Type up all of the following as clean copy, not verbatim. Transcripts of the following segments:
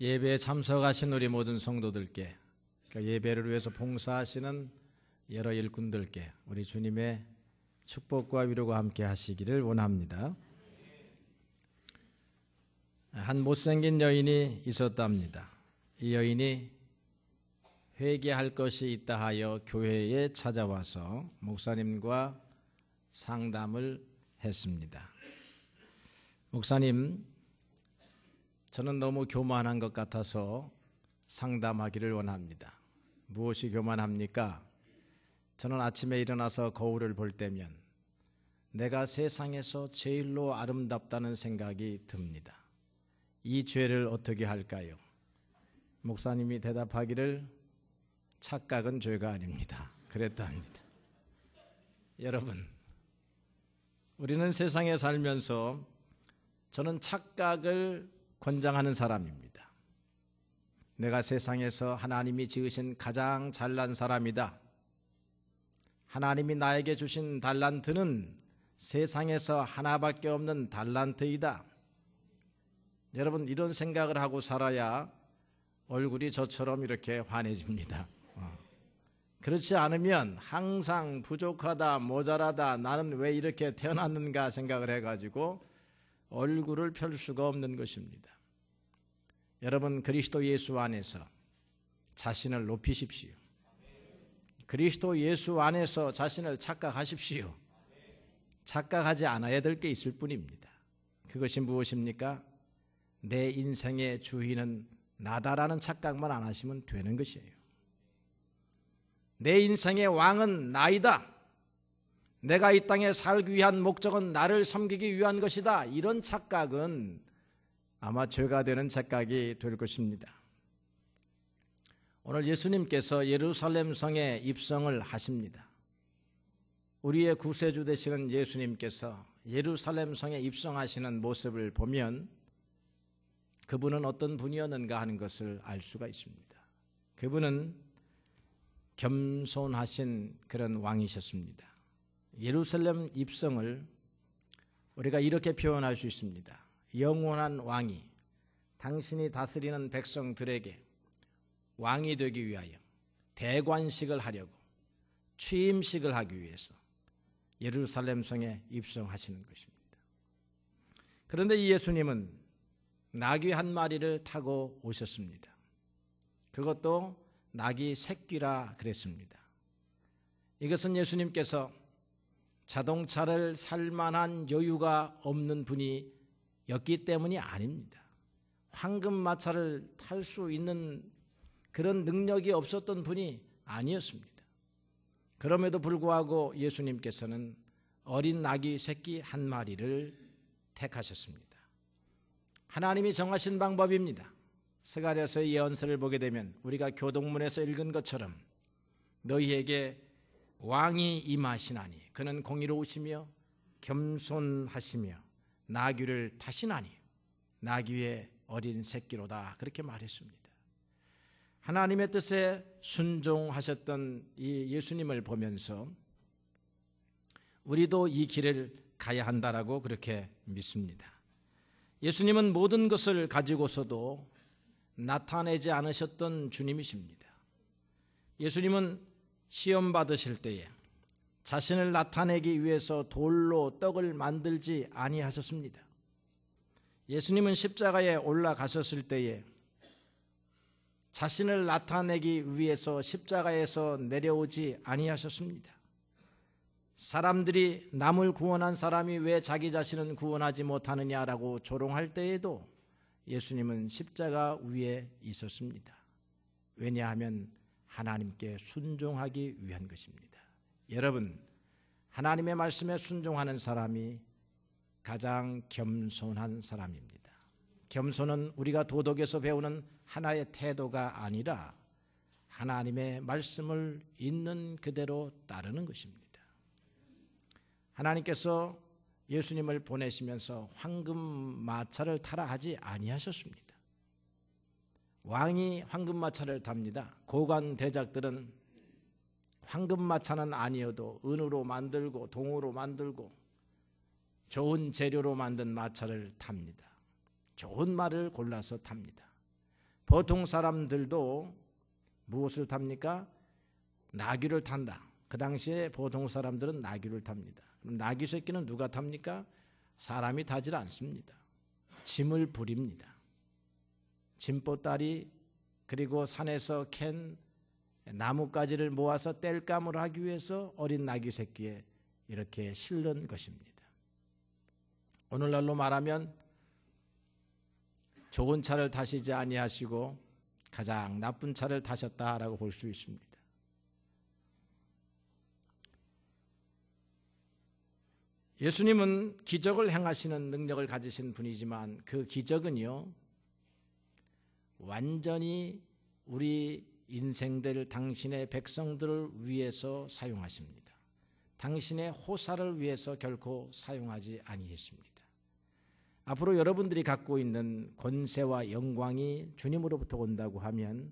예배에 참석하신 우리 모든 성도들께, 예배를 위해서 봉사하시는 여러 일꾼들께 우리 주님의 축복과 위로가 함께 하시기를 원합니다. 한 못생긴 여인이 있었답니다. 이 여인이 회개할 것이 있다 하여 교회에 찾아와서 목사님과 상담을 했습니다. 목사님, 저는 너무 교만한 것 같아서 상담하기를 원합니다. 무엇이 교만합니까? 저는 아침에 일어나서 거울을 볼 때면 내가 세상에서 제일로 아름답다는 생각이 듭니다. 이 죄를 어떻게 할까요? 목사님이 대답하기를 착각은 죄가 아닙니다. 그랬답니다. 여러분, 우리는 세상에 살면서 저는 착각을 권장하는 사람입니다. 내가 세상에서 하나님이 지으신 가장 잘난 사람이다. 하나님이 나에게 주신 달란트는 세상에서 하나밖에 없는 달란트이다. 여러분, 이런 생각을 하고 살아야 얼굴이 저처럼 이렇게 환해집니다. 그렇지 않으면 항상 부족하다, 모자라다, 나는 왜 이렇게 태어났는가 생각을 해가지고 얼굴을 펼 수가 없는 것입니다. 여러분, 그리스도 예수 안에서 자신을 높이십시오. 그리스도 예수 안에서 자신을 착각하십시오. 착각하지 않아야 될 게 있을 뿐입니다. 그것이 무엇입니까? 내 인생의 주인은 나다라는 착각만 안 하시면 되는 것이에요. 내 인생의 왕은 나이다. 내가 이 땅에 살기 위한 목적은 나를 섬기기 위한 것이다. 이런 착각은 아마 죄가 되는 착각이 될 것입니다. 오늘 예수님께서 예루살렘 성에 입성을 하십니다. 우리의 구세주 되시는 예수님께서 예루살렘 성에 입성하시는 모습을 보면 그분은 어떤 분이었는가 하는 것을 알 수가 있습니다. 그분은 겸손하신 그런 왕이셨습니다. 예루살렘 입성을 우리가 이렇게 표현할 수 있습니다. 영원한 왕이 당신이 다스리는 백성들에게 왕이 되기 위하여 대관식을 하려고 취임식을 하기 위해서 예루살렘 성에 입성하시는 것입니다. 그런데 이 예수님은 나귀 한 마리를 타고 오셨습니다. 그것도 나귀 새끼라 그랬습니다. 이것은 예수님께서 자동차를 살 만한 여유가 없는 분이었기 때문이 아닙니다. 황금마차를 탈 수 있는 그런 능력이 없었던 분이 아니었습니다. 그럼에도 불구하고 예수님께서는 어린 나귀 새끼 한 마리를 택하셨습니다. 하나님이 정하신 방법입니다. 스가랴서의 예언서를 보게 되면 우리가 교동문에서 읽은 것처럼 너희에게 왕이 임하시나니 그는 공의로우시며 겸손하시며 나귀를 타시나니 나귀의 어린 새끼로다, 그렇게 말했습니다. 하나님의 뜻에 순종하셨던 이 예수님을 보면서 우리도 이 길을 가야 한다라고 그렇게 믿습니다. 예수님은 모든 것을 가지고서도 나타내지 않으셨던 주님이십니다. 예수님은 시험 받으실 때에 자신을 나타내기 위해서 돌로 떡을 만들지 아니하셨습니다. 예수님은 십자가에 올라가셨을 때에 자신을 나타내기 위해서 십자가에서 내려오지 아니하셨습니다. 사람들이 남을 구원한 사람이 왜 자기 자신은 구원하지 못하느냐라고 조롱할 때에도 예수님은 십자가 위에 있었습니다. 왜냐하면 하나님께 순종하기 위한 것입니다. 여러분, 하나님의 말씀에 순종하는 사람이 가장 겸손한 사람입니다. 겸손은 우리가 도덕에서 배우는 하나의 태도가 아니라 하나님의 말씀을 있는 그대로 따르는 것입니다. 하나님께서 예수님을 보내시면서 황금마차를 타라 하지 아니하셨습니다. 왕이 황금마차를 탑니다. 고관 대작들은 황금마차는 아니어도 은으로 만들고 동으로 만들고 좋은 재료로 만든 마차를 탑니다. 좋은 말을 골라서 탑니다. 보통 사람들도 무엇을 탑니까? 나귀를 탄다. 그 당시에 보통 사람들은 나귀를 탑니다. 그럼 나귀 새끼는 누가 탑니까? 사람이 타질 않습니다. 짐을 부립니다. 짐보따리 그리고 산에서 캔 나뭇가지를 모아서 땔감을 하기 위해서 어린 나귀 새끼에 이렇게 실는 것입니다. 오늘날로 말하면 좋은 차를 타시지 아니하시고 가장 나쁜 차를 타셨다라고 볼 수 있습니다. 예수님은 기적을 행하시는 능력을 가지신 분이지만 그 기적은요, 완전히 우리 인생들 당신의 백성들을 위해서 사용하십니다. 당신의 호사를 위해서 결코 사용하지 아니했습니다. 앞으로 여러분들이 갖고 있는 권세와 영광이 주님으로부터 온다고 하면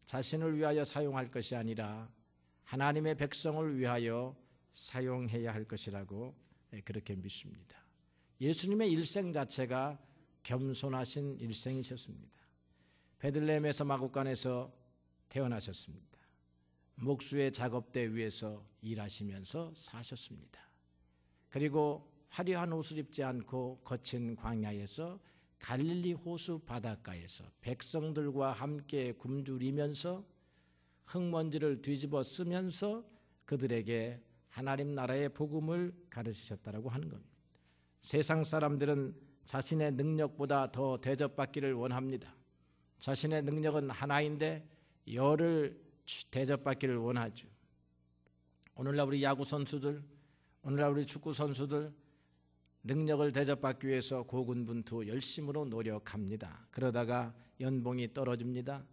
자신을 위하여 사용할 것이 아니라 하나님의 백성을 위하여 사용해야 할 것이라고 그렇게 믿습니다. 예수님의 일생 자체가 겸손하신 일생이셨습니다. 베들레헴에서 마구간에서 태어나셨습니다. 목수의 작업대 위에서 일하시면서 사셨습니다. 그리고 화려한 옷을 입지 않고 거친 광야에서 갈릴리 호수 바닷가에서 백성들과 함께 굶주리면서 흙먼지를 뒤집어 쓰면서 그들에게 하나님 나라의 복음을 가르치셨다고 하는 겁니다. 세상 사람들은 자신의 능력보다 더 대접받기를 원합니다. 자신의 능력은 하나인데 열을 대접받기를 원하죠. 오늘날 우리 야구 선수들, 오늘날 우리 축구 선수들 능력을 대접받기 위해서 고군분투 열심으로 노력합니다. 그러다가 연봉이 떨어집니다.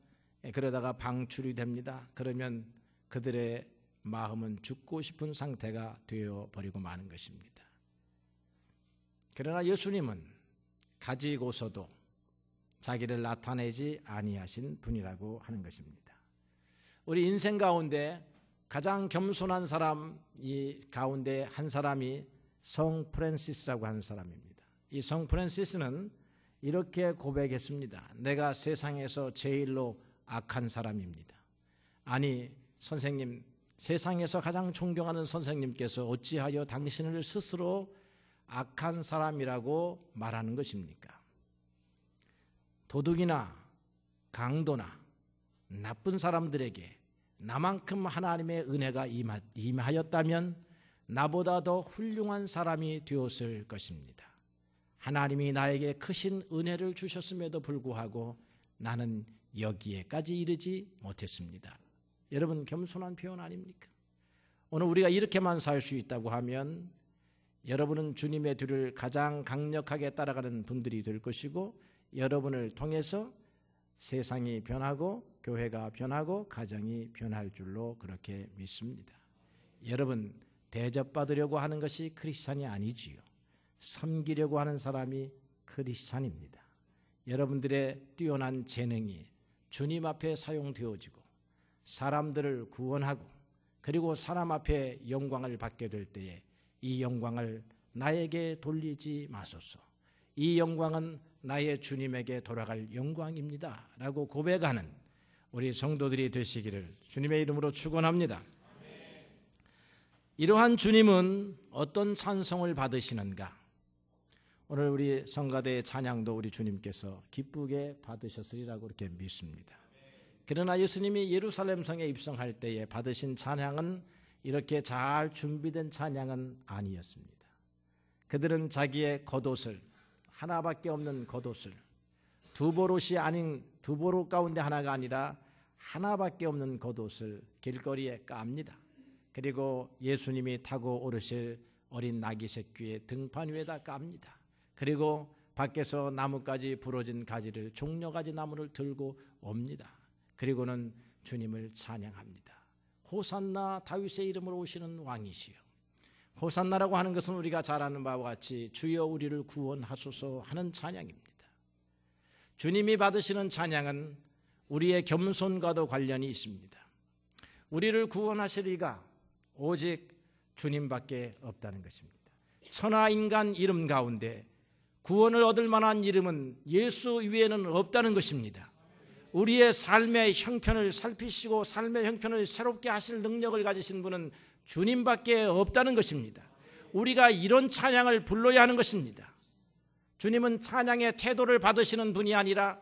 그러다가 방출이 됩니다. 그러면 그들의 마음은 죽고 싶은 상태가 되어버리고 마는 것입니다. 그러나 예수님은 가지고서도 자기를 나타내지 아니하신 분이라고 하는 것입니다. 우리 인생 가운데 가장 겸손한 사람 이 가운데 한 사람이 성 프란시스라고 하는 사람입니다. 이 성 프란시스는 이렇게 고백했습니다. 내가 세상에서 제일로 악한 사람입니다. 아니 선생님, 세상에서 가장 존경하는 선생님께서 어찌하여 당신을 스스로 악한 사람이라고 말하는 것입니까? 도둑이나 강도나 나쁜 사람들에게 나만큼 하나님의 은혜가 임하였다면 나보다 더 훌륭한 사람이 되었을 것입니다. 하나님이 나에게 크신 은혜를 주셨음에도 불구하고 나는 여기에까지 이르지 못했습니다. 여러분, 겸손한 표현 아닙니까? 오늘 우리가 이렇게만 살 수 있다고 하면 여러분은 주님의 뒤를 가장 강력하게 따라가는 분들이 될 것이고 여러분을 통해서 세상이 변하고 교회가 변하고 가정이 변할 줄로 그렇게 믿습니다. 여러분, 대접받으려고 하는 것이 크리스찬이 아니지요. 섬기려고 하는 사람이 크리스찬입니다. 여러분들의 뛰어난 재능이 주님 앞에 사용되어지고 사람들을 구원하고 그리고 사람 앞에 영광을 받게 될 때에 이 영광을 나에게 돌리지 마소서. 이 영광은 나의 주님에게 돌아갈 영광입니다 라고 고백하는 우리 성도들이 되시기를 주님의 이름으로 축원합니다. 이러한 주님은 어떤 찬송을 받으시는가? 오늘 우리 성가대의 찬양도 우리 주님께서 기쁘게 받으셨으리라고 이렇게 믿습니다. 그러나 예수님이 예루살렘 성에 입성할 때에 받으신 찬양은 이렇게 잘 준비된 찬양은 아니었습니다. 그들은 자기의 겉옷을, 하나밖에 없는 겉옷을, 두 보롯이 아닌 두 보롯 가운데 하나가 아니라 하나밖에 없는 겉옷을 길거리에 깝니다. 그리고 예수님이 타고 오르실 어린 나귀 새끼의 등판 위에다 깝니다. 그리고 밖에서 나뭇가지 부러진 가지를 종려가지 나무를 들고 옵니다. 그리고는 주님을 찬양합니다. 호산나, 다윗의 이름으로 오시는 왕이시여. 호산나라고 하는 것은 우리가 잘 아는 바와 같이 주여 우리를 구원하소서 하는 찬양입니다. 주님이 받으시는 찬양은 우리의 겸손과도 관련이 있습니다. 우리를 구원하실 이가 오직 주님밖에 없다는 것입니다. 천하 인간 이름 가운데 구원을 얻을 만한 이름은 예수 위에는 없다는 것입니다. 우리의 삶의 형편을 살피시고 삶의 형편을 새롭게 하실 능력을 가지신 분은 주님밖에 없다는 것입니다. 우리가 이런 찬양을 불러야 하는 것입니다. 주님은 찬양의 태도를 받으시는 분이 아니라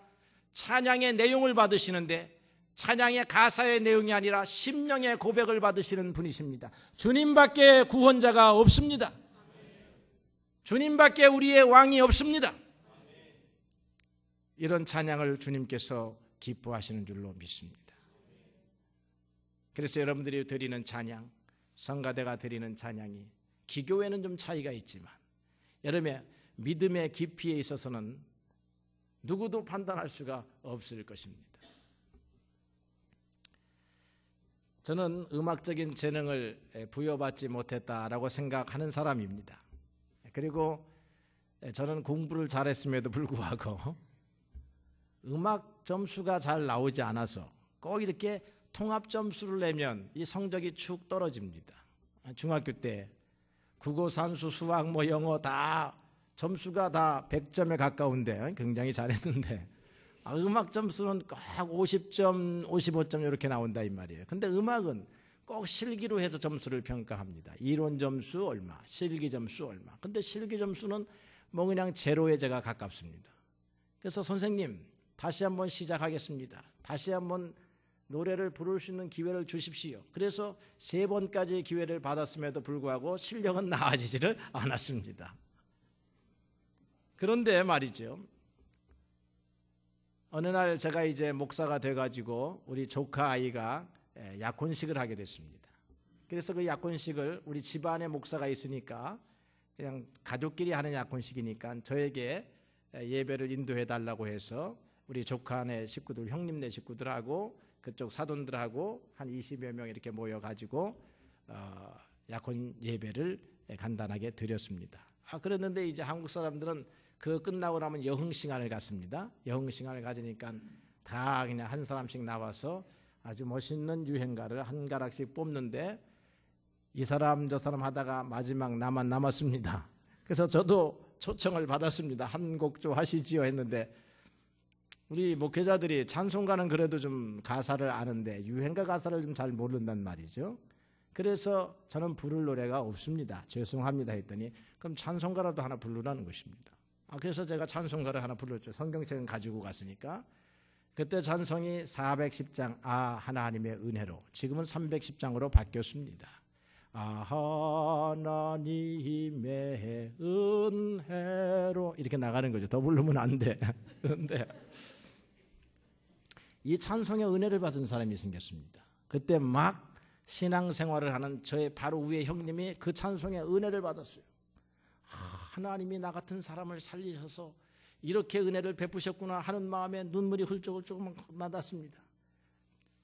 찬양의 내용을 받으시는데, 찬양의 가사의 내용이 아니라 심령의 고백을 받으시는 분이십니다. 주님밖에 구원자가 없습니다. 주님밖에 우리의 왕이 없습니다. 이런 찬양을 주님께서 기뻐하시는 줄로 믿습니다. 그래서 여러분들이 드리는 찬양, 성가대가 드리는 찬양이 기교에는 좀 차이가 있지만 여러분의 믿음의 깊이에 있어서는 누구도 판단할 수가 없을 것입니다. 저는 음악적인 재능을 부여받지 못했다라고 생각하는 사람입니다. 그리고 저는 공부를 잘했음에도 불구하고 음악 점수가 잘 나오지 않아서 꼭 이렇게 통합 점수를 내면 이 성적이 축 떨어집니다. 중학교 때 국어, 산수, 수학, 영어 다 점수가 다 100점에 가까운데 굉장히 잘했는데 음악 점수는 꼭 50점, 55점 이렇게 나온다 이 말이에요. 근데 음악은 꼭 실기로 해서 점수를 평가합니다. 이론 점수 얼마, 실기 점수 얼마. 근데 실기 점수는 그냥 제로에 제가 가깝습니다. 그래서 선생님 다시 한번 시작하겠습니다. 다시 한번 노래를 부를 수 있는 기회를 주십시오. 그래서 3번까지 기회를 받았음에도 불구하고 실력은 나아지지를 않았습니다. 그런데 말이죠, 어느 날 제가 이제 목사가 돼가지고 우리 조카 아이가 약혼식을 하게 됐습니다. 그래서 그 약혼식을 우리 집안에 목사가 있으니까 그냥 가족끼리 하는 약혼식이니까 저에게 예배를 인도해 달라고 해서 우리 조카네 식구들, 형님네 식구들하고 그쪽 사돈들하고 한 20여 명 이렇게 모여가지고 약혼 예배를 간단하게 드렸습니다. 그랬는데 이제 한국 사람들은 그 끝나고 나면 여흥시간을 갖습니다. 여흥시간을 가지니까 다 그냥 한 사람씩 나와서 아주 멋있는 유행가를 한 가락씩 뽑는데 이 사람 저 사람 하다가 마지막 나만 남았습니다. 그래서 저도 초청을 받았습니다. 한 곡 좀 하시지요 했는데 우리 목회자들이 찬송가는 그래도 좀 가사를 아는데 유행가 가사를 좀 잘 모른단 말이죠. 그래서 저는 부를 노래가 없습니다. 죄송합니다 했더니 그럼 찬송가라도 하나 부르라는 것입니다. 그래서 제가 찬송가를 하나 불렀죠. 성경책은 가지고 갔으니까. 그때 찬송이 410장 하나님의 은혜로, 지금은 310장으로 바뀌었습니다. 하나님의 은혜로 이렇게 나가는 거죠. 더 부르면 안 돼. 그런데 이 찬송의 은혜를 받은 사람이 생겼습니다. 그때 막 신앙생활을 하는 저의 바로 위에 형님이 그 찬송의 은혜를 받았어요. 하나님이 나 같은 사람을 살리셔서 이렇게 은혜를 베푸셨구나 하는 마음에 눈물이 훌쩍훌쩍 나왔습니다.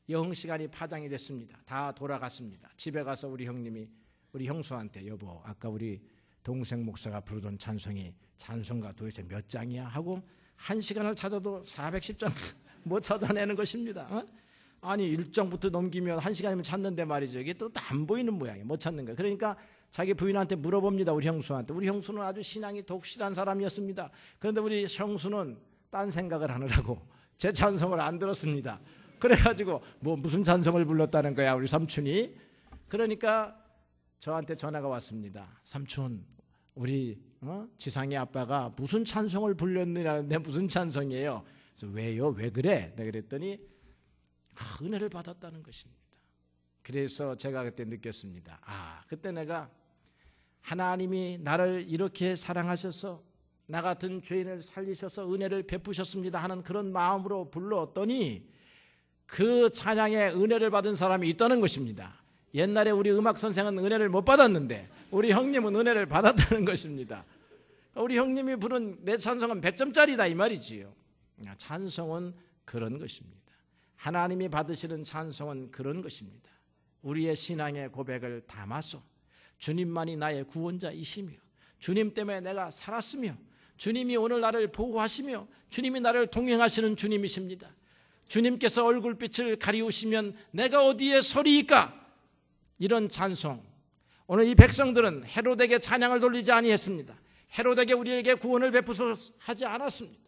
여흥시간이 파장이 됐습니다. 다 돌아갔습니다. 집에 가서 우리 형님이 우리 형수한테 여보 아까 우리 동생 목사가 부르던 찬송가 도대체 몇 장이야 하고 1시간을 찾아도 410장 못 찾아내는 것입니다. 아니 1장부터 넘기면 1시간이면 찾는데 말이죠. 이게 또 안 보이는 모양이에요. 못 찾는 거예요. 그러니까 자기 부인한테 물어봅니다. 우리 형수한테. 우리 형수는 아주 신앙이 독실한 사람이었습니다. 그런데 우리 형수는 딴 생각을 하느라고 제 찬송을 안 들었습니다. 그래가지고 무슨 찬송을 불렀다는 거야 우리 삼촌이. 그러니까 저한테 전화가 왔습니다. 삼촌 우리 지상의 아빠가 무슨 찬송을 불렀느냐는데 무슨 찬송이에요. 그래서 왜요? 왜 그래? 내가 그랬더니 은혜를 받았다는 것입니다. 그래서 제가 그때 느꼈습니다. 그때 내가 하나님이 나를 이렇게 사랑하셔서 나 같은 죄인을 살리셔서 은혜를 베푸셨습니다 하는 그런 마음으로 불렀더니 그 찬양에 은혜를 받은 사람이 있다는 것입니다. 옛날에 우리 음악 선생은 은혜를 못 받았는데 우리 형님은 은혜를 받았다는 것입니다. 우리 형님이 부른 내 찬송은 100점짜리다 이 말이지요. 찬송은 그런 것입니다. 하나님이 받으시는 찬송은 그런 것입니다. 우리의 신앙의 고백을 담아서 주님만이 나의 구원자이시며 주님 때문에 내가 살았으며 주님이 오늘 나를 보호하시며 주님이 나를 동행하시는 주님이십니다. 주님께서 얼굴빛을 가리우시면 내가 어디에 서리이까? 이런 찬송. 오늘 이 백성들은 헤롯에게 찬양을 돌리지 아니했습니다. 헤롯에게 우리에게 구원을 베푸소서 하지 않았습니다.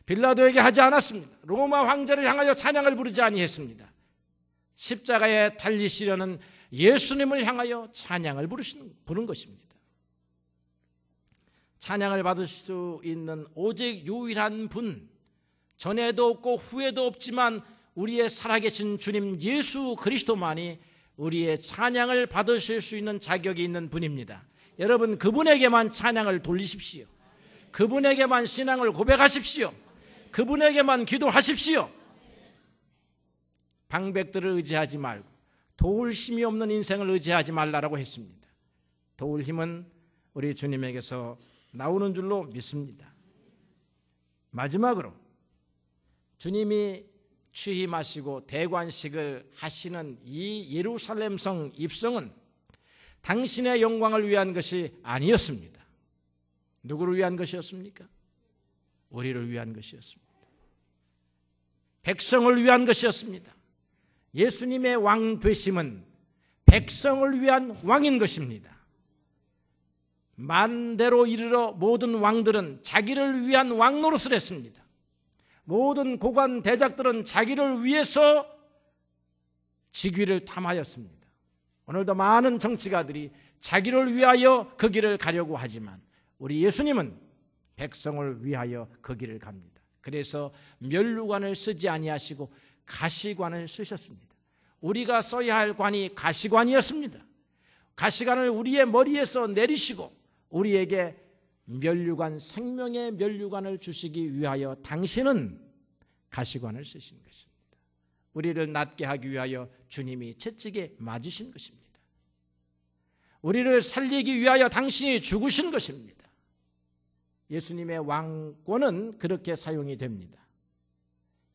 빌라도에게 하지 않았습니다. 로마 황제를 향하여 찬양을 부르지 아니했습니다. 십자가에 달리시려는 예수님을 향하여 찬양을 부른 것입니다. 찬양을 받을 수 있는 오직 유일한 분, 전에도 없고 후에도 없지만 우리의 살아계신 주님 예수 그리스도만이 우리의 찬양을 받으실 수 있는 자격이 있는 분입니다. 여러분, 그분에게만 찬양을 돌리십시오. 그분에게만 신앙을 고백하십시오. 그분에게만 기도하십시오. 방백들을 의지하지 말고 도울 힘이 없는 인생을 의지하지 말라고 했습니다. 도울 힘은 우리 주님에게서 나오는 줄로 믿습니다. 마지막으로 주님이 취임하시고 대관식을 하시는 이 예루살렘 성 입성은 당신의 영광을 위한 것이 아니었습니다. 누구를 위한 것이었습니까? 우리를 위한 것이었습니다. 백성을 위한 것이었습니다. 예수님의 왕 되심은 백성을 위한 왕인 것입니다. 만대로 이르러 모든 왕들은 자기를 위한 왕 노릇을 했습니다. 모든 고관 대작들은 자기를 위해서 직위를 탐하였습니다. 오늘도 많은 정치가들이 자기를 위하여 그 길을 가려고 하지만 우리 예수님은 백성을 위하여 그 길을 갑니다. 그래서 면류관을 쓰지 아니하시고 가시관을 쓰셨습니다. 우리가 써야 할 관이 가시관이었습니다. 가시관을 우리의 머리에서 내리시고 우리에게 면류관, 생명의 면류관을 주시기 위하여 당신은 가시관을 쓰신 것입니다. 우리를 낫게 하기 위하여 주님이 채찍에 맞으신 것입니다. 우리를 살리기 위하여 당신이 죽으신 것입니다. 예수님의 왕권은 그렇게 사용이 됩니다.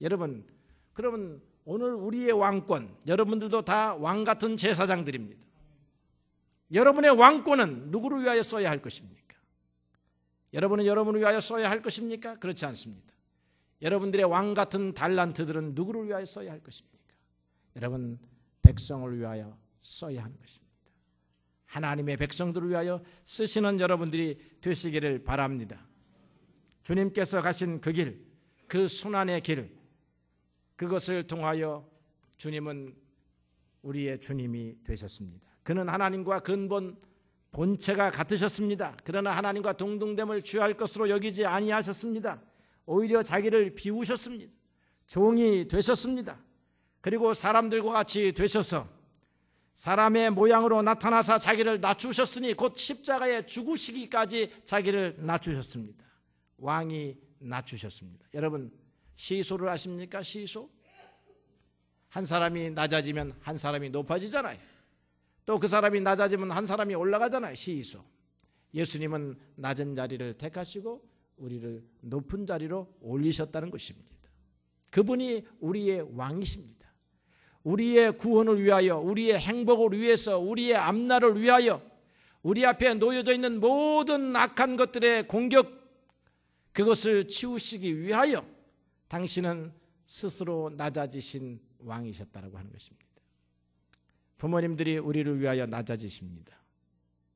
여러분, 그러면 오늘 우리의 왕권, 여러분들도 다 왕 같은 제사장들입니다. 여러분의 왕권은 누구를 위하여 써야 할 것입니까? 여러분은 여러분을 위하여 써야 할 것입니까? 그렇지 않습니다. 여러분들의 왕 같은 달란트들은 누구를 위하여 써야 할 것입니까? 여러분, 백성을 위하여 써야 하는 것입니다. 하나님의 백성들을 위하여 쓰시는 여러분들이 되시기를 바랍니다. 주님께서 가신 그 길, 그 순환의 길, 그것을 통하여 주님은 우리의 주님이 되셨습니다. 그는 하나님과 근본 본체가 같으셨습니다. 그러나 하나님과 동등됨을 취할 것으로 여기지 아니하셨습니다. 오히려 자기를 비우셨습니다. 종이 되셨습니다. 그리고 사람들과 같이 되셔서 사람의 모양으로 나타나사 자기를 낮추셨으니 곧 십자가에 죽으시기까지 자기를 낮추셨습니다. 왕이 낮추셨습니다. 여러분, 시소를 아십니까? 시소? 한 사람이 낮아지면 한 사람이 높아지잖아요. 또 그 사람이 낮아지면 한 사람이 올라가잖아요. 시소. 예수님은 낮은 자리를 택하시고 우리를 높은 자리로 올리셨다는 것입니다. 그분이 우리의 왕이십니다. 우리의 구원을 위하여, 우리의 행복을 위해서, 우리의 앞날을 위하여, 우리 앞에 놓여져 있는 모든 악한 것들의 공격, 그것을 치우시기 위하여 당신은 스스로 낮아지신 왕이셨다고 하는 것입니다. 부모님들이 우리를 위하여 낮아지십니다.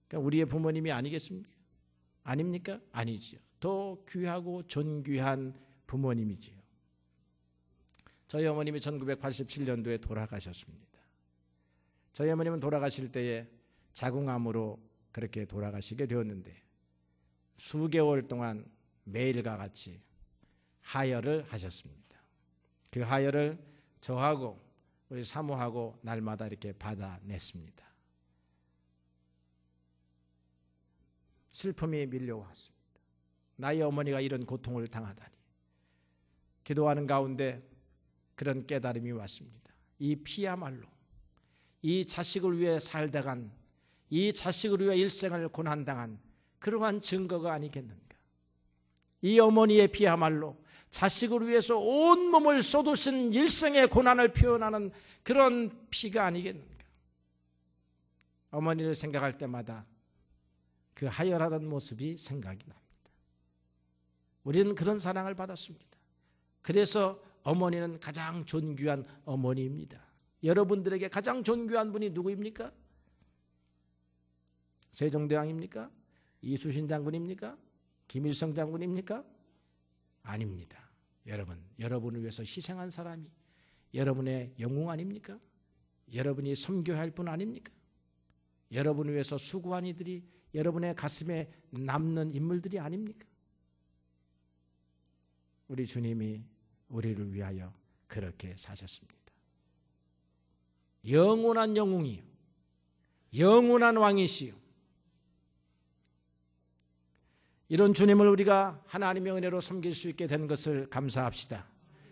그러니까 우리의 부모님이 아니겠습니까? 아닙니까? 아니지요. 더 귀하고 존귀한 부모님이지요. 저희 어머님이 1987년도에 돌아가셨습니다. 저희 어머님은 돌아가실 때에 자궁암으로 그렇게 돌아가시게 되었는데 수개월 동안 매일과 같이 하혈을 하셨습니다. 그 하혈을 저하고 우리 사모하고 날마다 이렇게 받아냈습니다. 슬픔이 밀려왔습니다. 나의 어머니가 이런 고통을 당하다니. 기도하는 가운데 그런 깨달음이 왔습니다. 이 피야말로 이 자식을 위해 살다간, 이 자식을 위해 일생을 고난당한 그러한 증거가 아니겠는가. 이 어머니의 피야말로 자식을 위해서 온몸을 쏟으신 일생의 고난을 표현하는 그런 피가 아니겠는가. 어머니를 생각할 때마다 그 하혈하던 모습이 생각이 납니다. 우리는 그런 사랑을 받았습니다. 그래서 어머니는 가장 존귀한 어머니입니다. 여러분들에게 가장 존귀한 분이 누구입니까? 세종대왕입니까? 이수신 장군입니까? 김일성 장군입니까? 아닙니다. 여러분을 위해서 희생한 사람이 여러분의 영웅 아닙니까? 여러분이 섬겨야 할 분 아닙니까? 여러분을 위해서 수고한 이들이 여러분의 가슴에 남는 인물들이 아닙니까? 우리 주님이 우리를 위하여 그렇게 사셨습니다. 영원한 영웅이요, 영원한 왕이시요. 이런 주님을 우리가 하나님의 은혜로 섬길 수 있게 된 것을 감사합시다.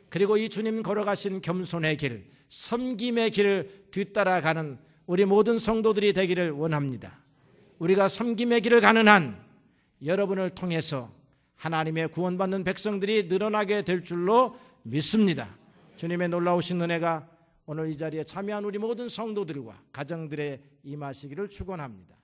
그리고 이 주님 걸어가신 겸손의 길, 섬김의 길을 뒤따라가는 우리 모든 성도들이 되기를 원합니다. 우리가 섬김의 길을 가는 한 여러분을 통해서 하나님의 구원받는 백성들이 늘어나게 될 줄로 믿습니다. 주님의 놀라우신 은혜가 오늘 이 자리에 참여한 우리 모든 성도들과 가정들에 임하시기를 축원합니다.